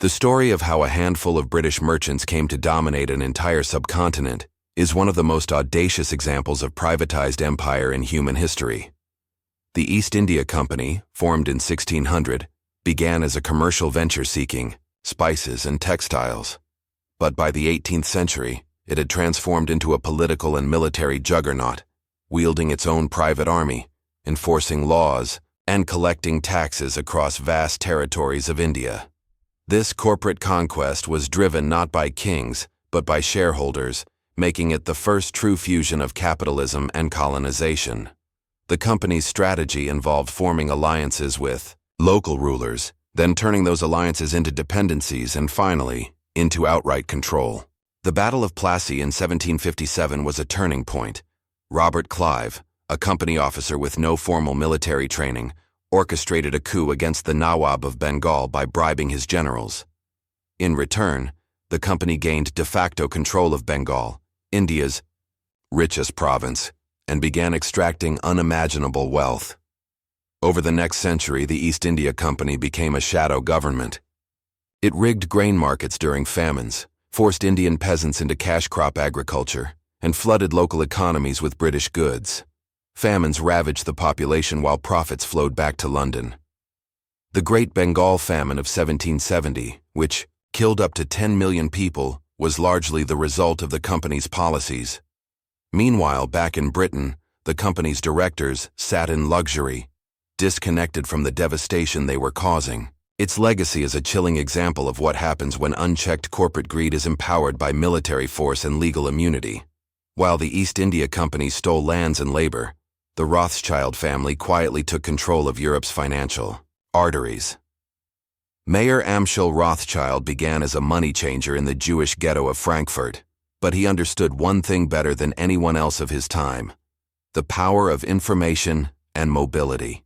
The story of how a handful of British merchants came to dominate an entire subcontinent is one of the most audacious examples of privatized empire in human history. The East India Company, formed in 1600, began as a commercial venture seeking spices and textiles. But by the 18th century, it had transformed into a political and military juggernaut, wielding its own private army, enforcing laws, and collecting taxes across vast territories of India. This corporate conquest was driven not by kings, but by shareholders, making it the first true fusion of capitalism and colonization. The company's strategy involved forming alliances with local rulers, then turning those alliances into dependencies and finally, into outright control. The Battle of Plassey in 1757 was a turning point. Robert Clive, a company officer with no formal military training, orchestrated a coup against the Nawab of Bengal by bribing his generals. In return, the company gained de facto control of Bengal, India's richest province, and began extracting unimaginable wealth. Over the next century, the East India Company became a shadow government. It rigged grain markets during famines, forced Indian peasants into cash crop agriculture, and flooded local economies with British goods. Famines ravaged the population while profits flowed back to London. The Great Bengal Famine of 1770, which killed up to 10 million people, was largely the result of the company's policies. Meanwhile, back in Britain, the company's directors sat in luxury, disconnected from the devastation they were causing. Its legacy is a chilling example of what happens when unchecked corporate greed is empowered by military force and legal immunity. While the East India Company stole lands and labor, the Rothschild family quietly took control of Europe's financial arteries. Mayer Amschel Rothschild began as a money changer in the Jewish ghetto of Frankfurt, but he understood one thing better than anyone else of his time: the power of information and mobility.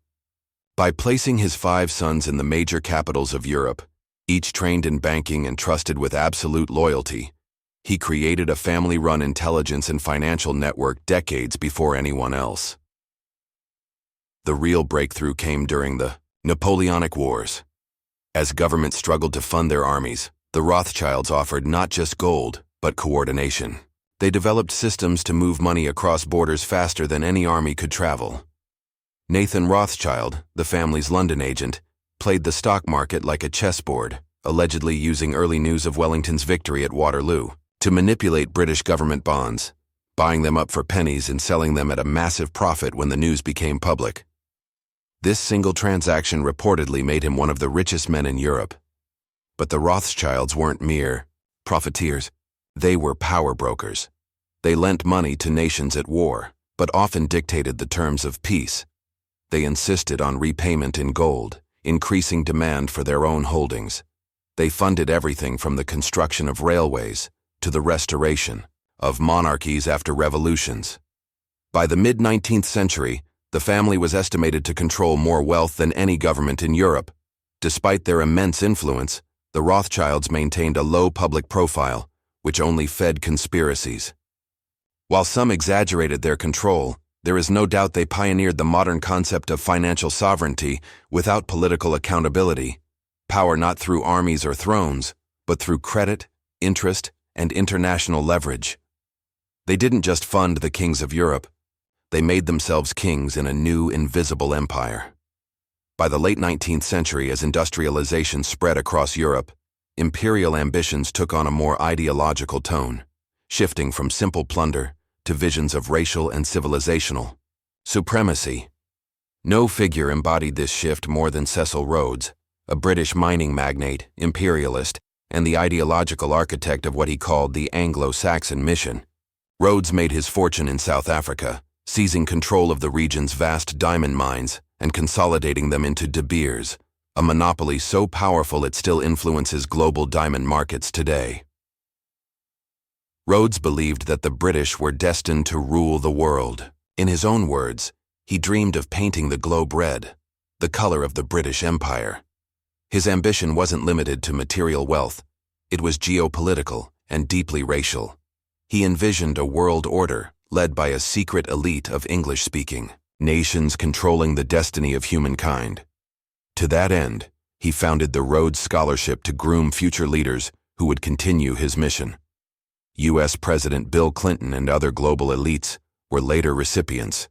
By placing his 5 sons in the major capitals of Europe, each trained in banking and trusted with absolute loyalty, he created a family-run intelligence and financial network decades before anyone else. The real breakthrough came during the Napoleonic Wars. As governments struggled to fund their armies, the Rothschilds offered not just gold, but coordination. They developed systems to move money across borders faster than any army could travel. Nathan Rothschild, the family's London agent, played the stock market like a chessboard, allegedly using early news of Wellington's victory at Waterloo to manipulate British government bonds, buying them up for pennies and selling them at a massive profit when the news became public. This single transaction reportedly made him one of the richest men in Europe. But the Rothschilds weren't mere profiteers. They were power brokers. They lent money to nations at war, but often dictated the terms of peace. They insisted on repayment in gold, increasing demand for their own holdings. They funded everything from the construction of railways to the restoration of monarchies after revolutions. By the mid-19th century, the family was estimated to control more wealth than any government in Europe. Despite their immense influence, the Rothschilds maintained a low public profile, which only fed conspiracies. While some exaggerated their control, there is no doubt they pioneered the modern concept of financial sovereignty without political accountability, power not through armies or thrones, but through credit, interest, and international leverage. They didn't just fund the kings of Europe. They made themselves kings in a new, invisible empire. By the late 19th century, as industrialization spread across Europe, imperial ambitions took on a more ideological tone, shifting from simple plunder to visions of racial and civilizational supremacy. No figure embodied this shift more than Cecil Rhodes, a British mining magnate, imperialist, and the ideological architect of what he called the Anglo-Saxon mission. Rhodes made his fortune in South Africa, seizing control of the region's vast diamond mines and consolidating them into De Beers, a monopoly so powerful it still influences global diamond markets today. Rhodes believed that the British were destined to rule the world. In his own words, he dreamed of painting the globe red, the color of the British Empire. His ambition wasn't limited to material wealth. It was geopolitical and deeply racial. He envisioned a world order led by a secret elite of English-speaking nations controlling the destiny of humankind. To that end, He founded the Rhodes Scholarship to groom future leaders who would continue his mission. U.S. President Bill Clinton and other global elites were later recipients,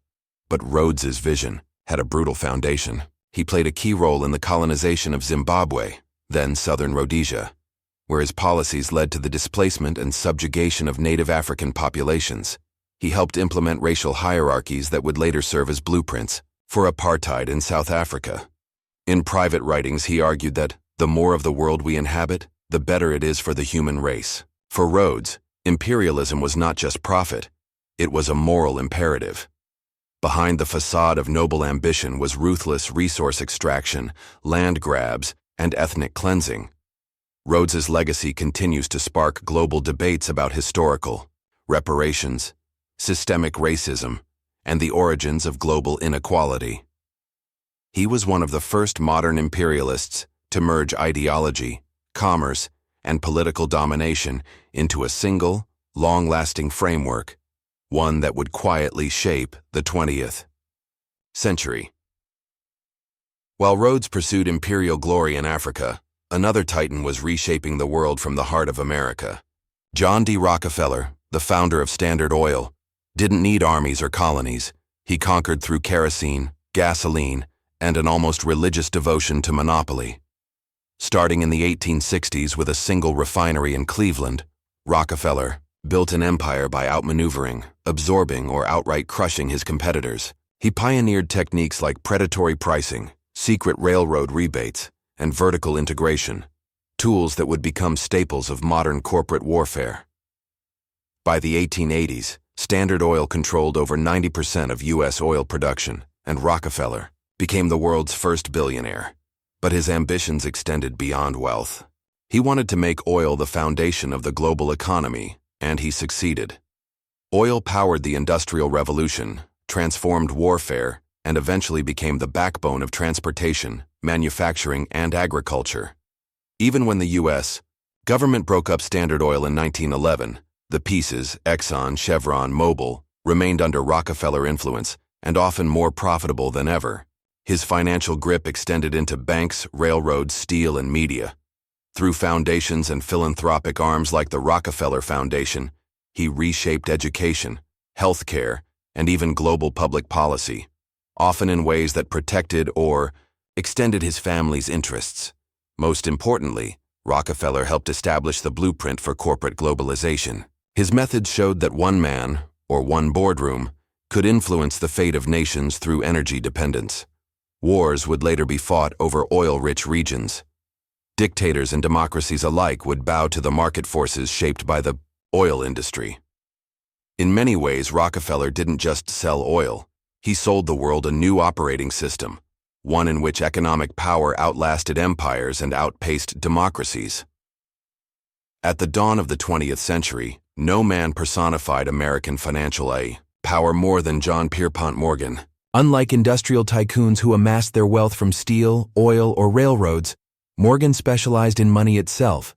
but Rhodes's vision had a brutal foundation. He played a key role in the colonization of Zimbabwe, then Southern Rhodesia, where his policies led to the displacement and subjugation of native African populations. He helped implement racial hierarchies that would later serve as blueprints for apartheid in South Africa. In private writings, he argued that the more of the world we inhabit, the better it is for the human race. For Rhodes, imperialism was not just profit, it was a moral imperative. Behind the facade of noble ambition was ruthless resource extraction, land grabs, and ethnic cleansing. Rhodes's legacy continues to spark global debates about historical reparations, systemic racism, and the origins of global inequality. He was one of the first modern imperialists to merge ideology, commerce, and political domination into a single, long-lasting framework, one that would quietly shape the 20th century. While Rhodes pursued imperial glory in Africa, another titan was reshaping the world from the heart of America. John D. Rockefeller, the founder of Standard Oil, didn't need armies or colonies. He conquered through kerosene, gasoline, and an almost religious devotion to monopoly. Starting in the 1860s with a single refinery in Cleveland, Rockefeller built an empire by outmaneuvering, absorbing, or outright crushing his competitors. He pioneered techniques like predatory pricing, secret railroad rebates, and vertical integration, tools that would become staples of modern corporate warfare. By the 1880s, Standard Oil controlled over 90% of U.S. oil production, and Rockefeller became the world's first billionaire. But his ambitions extended beyond wealth. He wanted to make oil the foundation of the global economy, and he succeeded. Oil powered the Industrial Revolution, transformed warfare, and eventually became the backbone of transportation, manufacturing, and agriculture. Even when the U.S. government broke up Standard Oil in 1911, the pieces, Exxon, Chevron, Mobil, remained under Rockefeller influence and often more profitable than ever. His financial grip extended into banks, railroads, steel, and media. Through foundations and philanthropic arms like the Rockefeller Foundation, he reshaped education, healthcare, and even global public policy, often in ways that protected or extended his family's interests. Most importantly, Rockefeller helped establish the blueprint for corporate globalization. His methods showed that one man, or one boardroom, could influence the fate of nations through energy dependence. Wars would later be fought over oil-rich regions. Dictators and democracies alike would bow to the market forces shaped by the oil industry. In many ways, Rockefeller didn't just sell oil. He sold the world a new operating system, one in which economic power outlasted empires and outpaced democracies. At the dawn of the 20th century, no man personified American financial power more than John Pierpont Morgan. Unlike industrial tycoons who amassed their wealth from steel, oil, or railroads, Morgan specialized in money itself,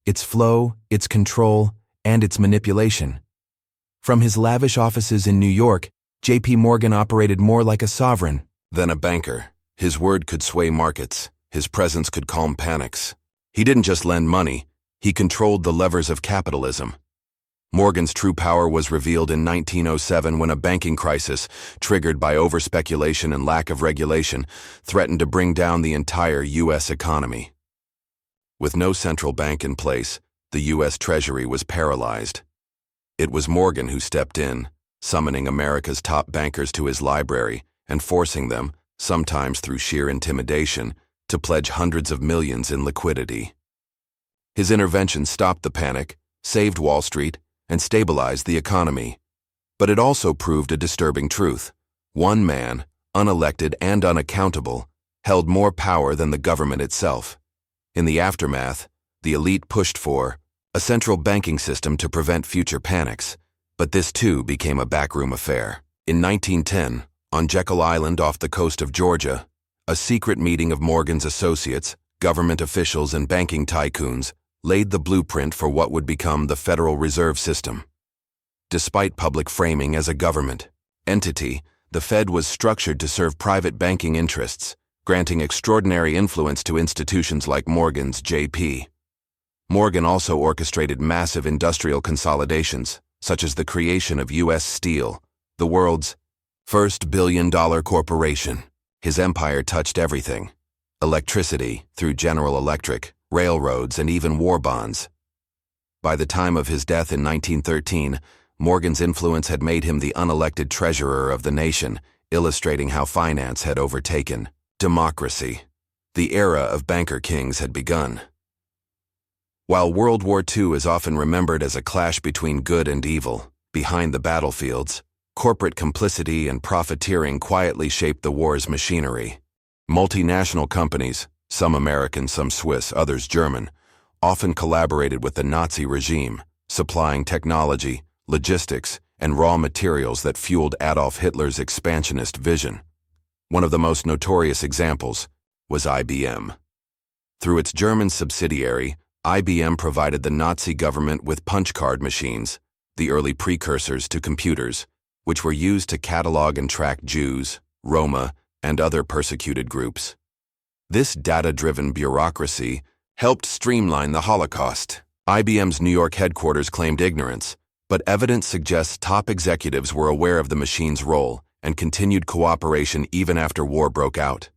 its flow, its control, and its manipulation. From his lavish offices in New York, J.P. Morgan operated more like a sovereign than a banker. His word could sway markets. His presence could calm panics. He didn't just lend money, he controlled the levers of capitalism. Morgan's true power was revealed in 1907 when a banking crisis, triggered by overspeculation and lack of regulation, threatened to bring down the entire U.S. economy. With no central bank in place, the U.S. Treasury was paralyzed. It was Morgan who stepped in, summoning America's top bankers to his library and forcing them, sometimes through sheer intimidation, to pledge hundreds of millions in liquidity. His intervention stopped the panic, saved Wall Street, and stabilized the economy. But it also proved a disturbing truth. One man, unelected and unaccountable, held more power than the government itself. In the aftermath, the elite pushed for a central banking system to prevent future panics, but this too became a backroom affair. In 1910, on Jekyll Island off the coast of Georgia, a secret meeting of Morgan's associates, government officials, and banking tycoons laid the blueprint for what would become the Federal Reserve System. Despite public framing as a government entity, the Fed was structured to serve private banking interests, granting extraordinary influence to institutions like Morgan's J.P. Morgan also orchestrated massive industrial consolidations, such as the creation of U.S. Steel, the world's first billion-dollar corporation. His empire touched everything: electricity through General Electric, railroads, and even war bonds. By the time of his death in 1913, Morgan's influence had made him the unelected treasurer of the nation, illustrating how finance had overtaken democracy. The era of banker kings had begun. While World War II is often remembered as a clash between good and evil, behind the battlefields, corporate complicity and profiteering quietly shaped the war's machinery. Multinational companies, some American, some Swiss, others German, often collaborated with the Nazi regime, supplying technology, logistics, and raw materials that fueled Adolf Hitler's expansionist vision. One of the most notorious examples was IBM. Through its German subsidiary, IBM provided the Nazi government with punch card machines, the early precursors to computers, which were used to catalog and track Jews, Roma, and other persecuted groups. This data-driven bureaucracy helped streamline the Holocaust. IBM's New York headquarters claimed ignorance, but evidence suggests top executives were aware of the machine's role and continued cooperation even after war broke out.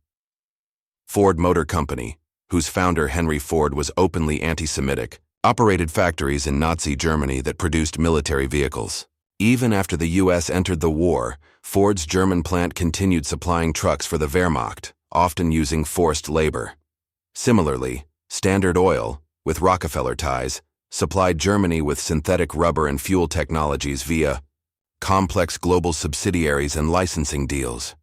Ford Motor Company, whose founder Henry Ford was openly anti-Semitic, operated factories in Nazi Germany that produced military vehicles. Even after the U.S. entered the war, Ford's German plant continued supplying trucks for the Wehrmacht, often using forced labor. Similarly, Standard Oil, with Rockefeller ties, supplied Germany with synthetic rubber and fuel technologies via complex global subsidiaries and licensing deals.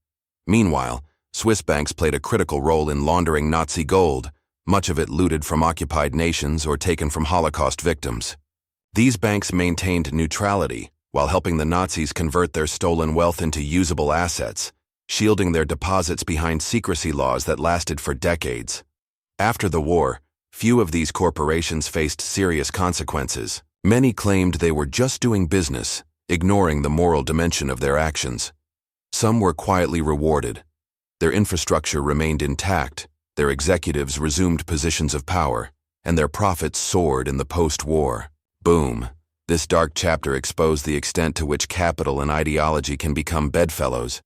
Meanwhile, Swiss banks played a critical role in laundering Nazi gold, much of it looted from occupied nations or taken from Holocaust victims. These banks maintained neutrality while helping the Nazis convert their stolen wealth into usable assets, shielding their deposits behind secrecy laws that lasted for decades. After the war, few of these corporations faced serious consequences. Many claimed they were just doing business, ignoring the moral dimension of their actions. Some were quietly rewarded. Their infrastructure remained intact, their executives resumed positions of power, and their profits soared in the post-war boom. This dark chapter exposed the extent to which capital and ideology can become bedfellows,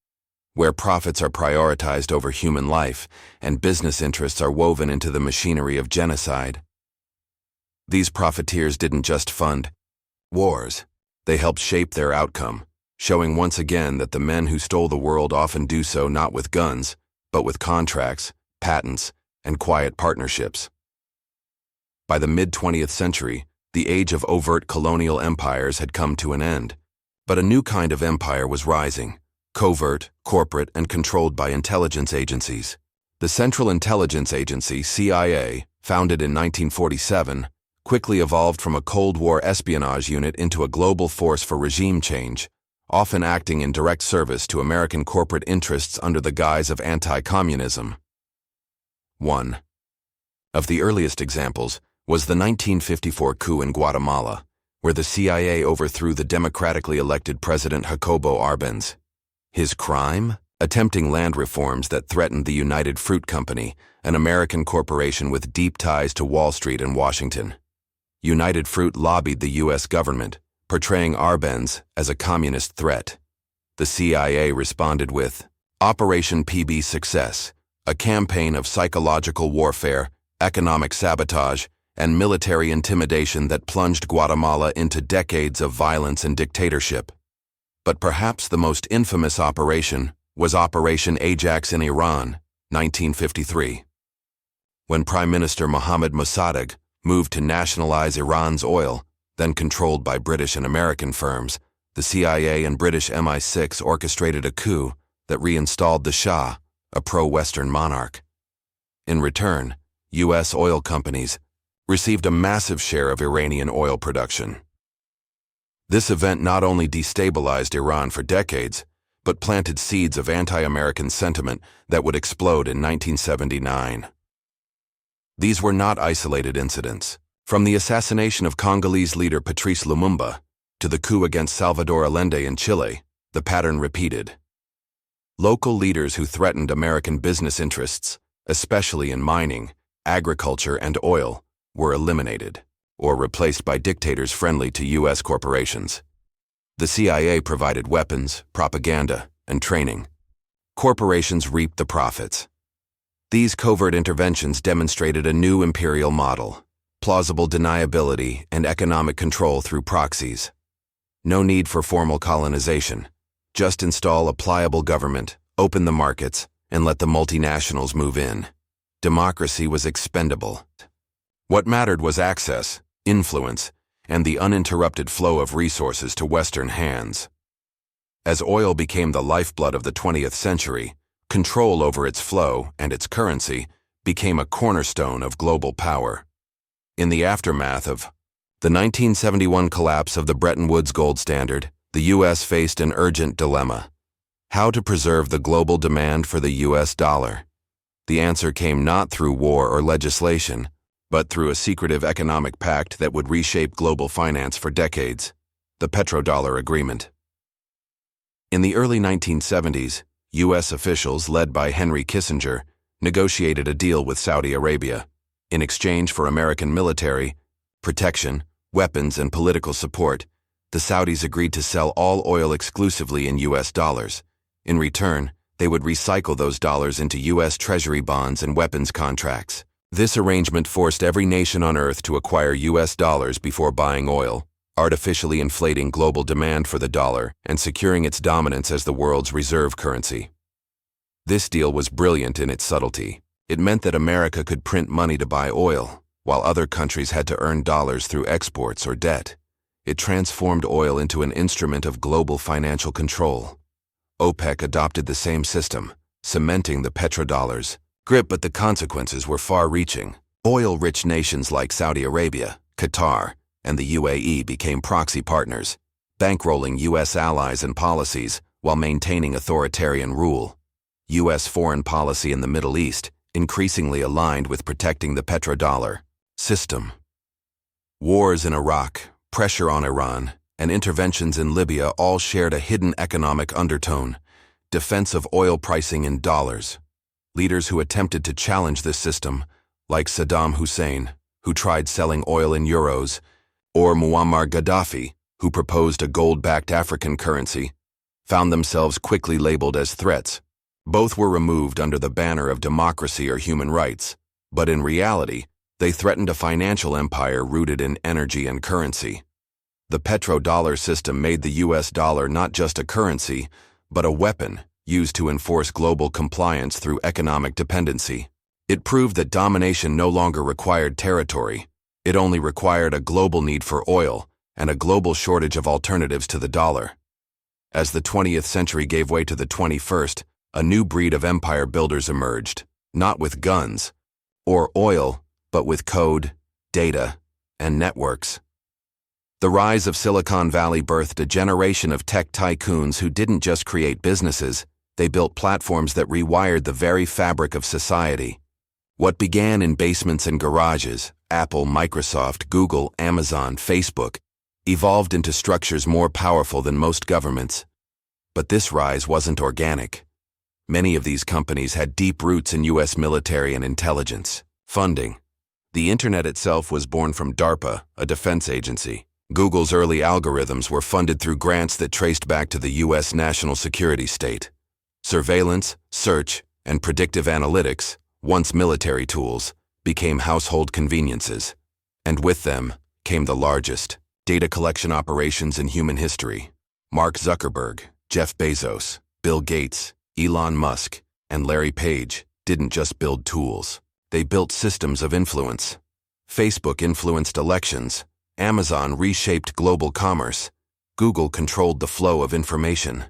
where profits are prioritized over human life and business interests are woven into the machinery of genocide. These profiteers didn't just fund wars, they helped shape their outcome, showing once again that the men who stole the world often do so not with guns, but with contracts, patents, and quiet partnerships. By the mid-20th century, the age of overt colonial empires had come to an end, but a new kind of empire was rising: covert, corporate, and controlled by intelligence agencies. The Central Intelligence Agency, CIA, founded in 1947, quickly evolved from a Cold War espionage unit into a global force for regime change, often acting in direct service to American corporate interests under the guise of anti-communism. One of the earliest examples was the 1954 coup in Guatemala, where the CIA overthrew the democratically elected President Jacobo Arbenz. His crime? Attempting land reforms that threatened the United Fruit Company, an American corporation with deep ties to Wall Street and Washington. United Fruit lobbied the U.S. government, portraying Arbenz as a communist threat. The CIA responded with Operation PB Success, a campaign of psychological warfare, economic sabotage, and military intimidation that plunged Guatemala into decades of violence and dictatorship. But perhaps the most infamous operation was Operation Ajax in Iran, 1953. When Prime Minister Mohammad Mossadegh moved to nationalize Iran's oil, then controlled by British and American firms, the CIA and British MI6 orchestrated a coup that reinstalled the Shah, a pro-Western monarch. In return, U.S. oil companies received a massive share of Iranian oil production. This event not only destabilized Iran for decades, but planted seeds of anti-American sentiment that would explode in 1979. These were not isolated incidents. From the assassination of Congolese leader Patrice Lumumba to the coup against Salvador Allende in Chile, the pattern repeated. Local leaders who threatened American business interests, especially in mining, agriculture, and oil, were eliminated, or replaced by dictators friendly to U.S. corporations. The CIA provided weapons, propaganda, and training. Corporations reaped the profits. These covert interventions demonstrated a new imperial model: plausible deniability and economic control through proxies. No need for formal colonization. Just install a pliable government, open the markets, and let the multinationals move in. Democracy was expendable. What mattered was access, influence, and the uninterrupted flow of resources to Western hands. As oil became the lifeblood of the 20th century, control over its flow and its currency became a cornerstone of global power. In the aftermath of the 1971 collapse of the Bretton Woods gold standard, the U.S. faced an urgent dilemma: how to preserve the global demand for the U.S. dollar. The answer came not through war or legislation, but through a secretive economic pact that would reshape global finance for decades: the petrodollar agreement. In the early 1970s, U.S. officials, led by Henry Kissinger, negotiated a deal with Saudi Arabia. In exchange for American military protection, weapons, and political support, the Saudis agreed to sell all oil exclusively in U.S. dollars. In return, they would recycle those dollars into U.S. Treasury bonds and weapons contracts. This arrangement forced every nation on Earth to acquire U.S. dollars before buying oil, artificially inflating global demand for the dollar and securing its dominance as the world's reserve currency. This deal was brilliant in its subtlety. It meant that America could print money to buy oil, while other countries had to earn dollars through exports or debt. It transformed oil into an instrument of global financial control. OPEC adopted the same system, cementing the petrodollar's grip, but the consequences were far-reaching. Oil-rich nations like Saudi Arabia, Qatar, and the UAE became proxy partners, bankrolling U.S. allies and policies while maintaining authoritarian rule. U.S. foreign policy in the Middle East increasingly aligned with protecting the petrodollar system. Wars in Iraq, pressure on Iran, and interventions in Libya all shared a hidden economic undertone: defense of oil pricing in dollars. Leaders who attempted to challenge this system, like Saddam Hussein, who tried selling oil in euros, or Muammar Gaddafi, who proposed a gold-backed African currency, found themselves quickly labeled as threats. Both were removed under the banner of democracy or human rights, but in reality, they threatened a financial empire rooted in energy and currency. The petrodollar system made the U.S. dollar not just a currency, but a weapon used to enforce global compliance through economic dependency. It proved that domination no longer required territory. It only required a global need for oil and a global shortage of alternatives to the dollar. As the 20th century gave way to the 21st, a new breed of empire builders emerged, not with guns or oil, but with code, data, and networks. The rise of Silicon Valley birthed a generation of tech tycoons who didn't just create businesses, they built platforms that rewired the very fabric of society. What began in basements and garages, Apple, Microsoft, Google, Amazon, Facebook, evolved into structures more powerful than most governments. But this rise wasn't organic. Many of these companies had deep roots in U.S. military and intelligence funding. The Internet itself was born from DARPA, a defense agency. Google's early algorithms were funded through grants that traced back to the U.S. national security state. Surveillance, search, and predictive analytics, once military tools, became household conveniences. And with them came the largest data collection operations in human history. Mark Zuckerberg, Jeff Bezos, Bill Gates, Elon Musk, and Larry Page didn't just build tools. They built systems of influence. Facebook influenced elections. Amazon reshaped global commerce. Google controlled the flow of information.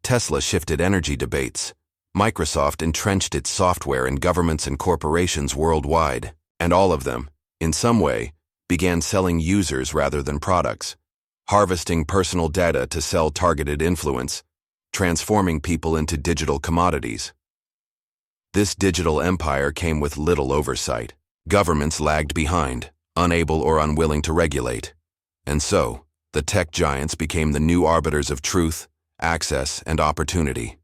Tesla shifted energy debates. Microsoft entrenched its software in governments and corporations worldwide. And all of them, in some way, began selling users rather than products, harvesting personal data to sell targeted influence, transforming people into digital commodities. This digital empire came with little oversight. Governments lagged behind, unable or unwilling to regulate. And so, the tech giants became the new arbiters of truth, access, and opportunity.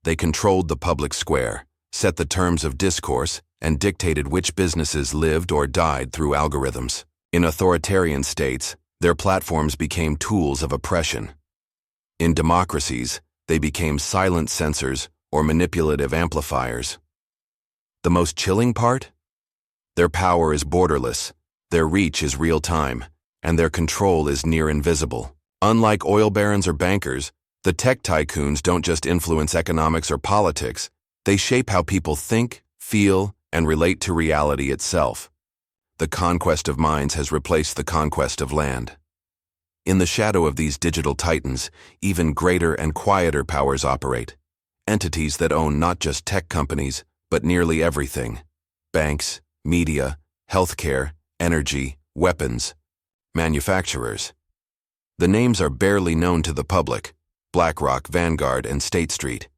They controlled the public square, set the terms of discourse, and dictated which businesses lived or died through algorithms. In authoritarian states, their platforms became tools of oppression. In democracies, they became silent censors or manipulative amplifiers. The most chilling part? Their power is borderless, their reach is real-time, and their control is near invisible. Unlike oil barons or bankers, the tech tycoons don't just influence economics or politics, they shape how people think, feel, and relate to reality itself. The conquest of minds has replaced the conquest of land. In the shadow of these digital titans, even greater and quieter powers operate. Entities that own not just tech companies, but nearly everything. Banks, media, healthcare, energy, weapons, manufacturers. The names are barely known to the public: BlackRock, Vanguard, and State Street.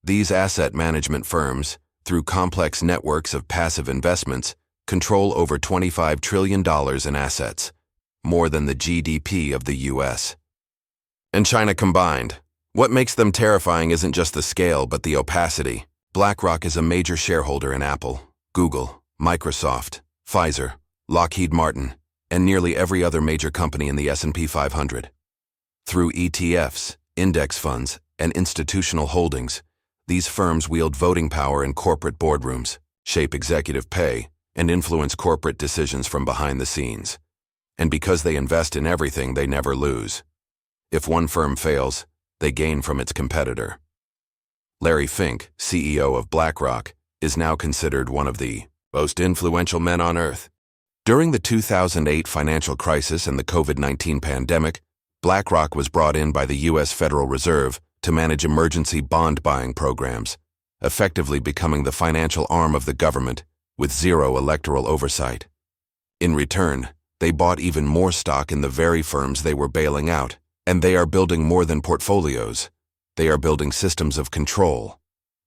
These asset management firms, through complex networks of passive investments, control over $25 trillion in assets, more than the GDP of the US and China combined. What makes them terrifying isn't just the scale, but the opacity. BlackRock is a major shareholder in Apple, Google, Microsoft, Pfizer, Lockheed Martin, and nearly every other major company in the S&P 500. Through ETFs, index funds, and institutional holdings, these firms wield voting power in corporate boardrooms, shape executive pay, and influence corporate decisions from behind the scenes. And because they invest in everything, they never lose. If one firm fails, they gain from its competitor. Larry Fink, CEO of BlackRock, is now considered one of the most influential men on earth. During the 2008 financial crisis and the COVID-19 pandemic, BlackRock was brought in by the U.S. Federal Reserve to manage emergency bond buying programs, effectively becoming the financial arm of the government with zero electoral oversight. In return, they bought even more stock in the very firms they were bailing out, and they are building more than portfolios. They are building systems of control.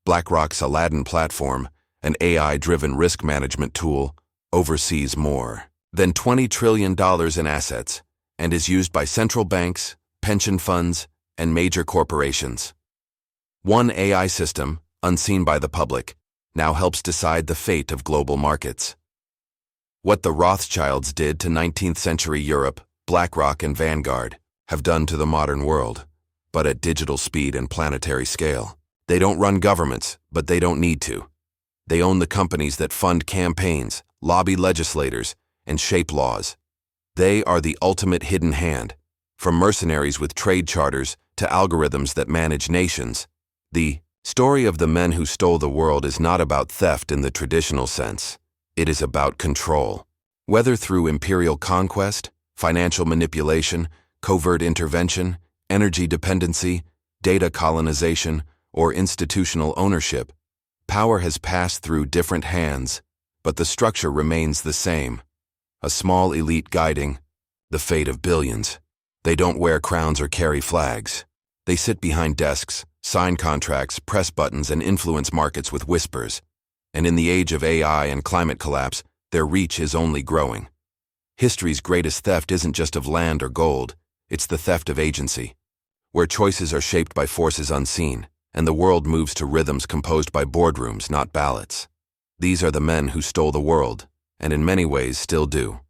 BlackRock's Aladdin platform, an AI-driven risk management tool, oversees more than $20 trillion in assets and is used by central banks, pension funds, and major corporations. One AI system, unseen by the public, now helps decide the fate of global markets. What the Rothschilds did to 19th century Europe, BlackRock and Vanguard, have done to the modern world, but at digital speed and planetary scale. They don't run governments, but they don't need to. They own the companies that fund campaigns, lobby legislators, and shape laws. They are the ultimate hidden hand, from mercenaries with trade charters to algorithms that manage nations. The story of the men who stole the world is not about theft in the traditional sense. It is about control. Whether through imperial conquest, financial manipulation, covert intervention, energy dependency, data colonization, or institutional ownership, power has passed through different hands, but the structure remains the same. A small elite guiding the fate of billions. They don't wear crowns or carry flags. They sit behind desks, sign contracts, press buttons, and influence markets with whispers. And in the age of AI and climate collapse, their reach is only growing. History's greatest theft isn't just of land or gold, it's the theft of agency, where choices are shaped by forces unseen, and the world moves to rhythms composed by boardrooms, not ballots. These are the men who stole the world, and in many ways still do.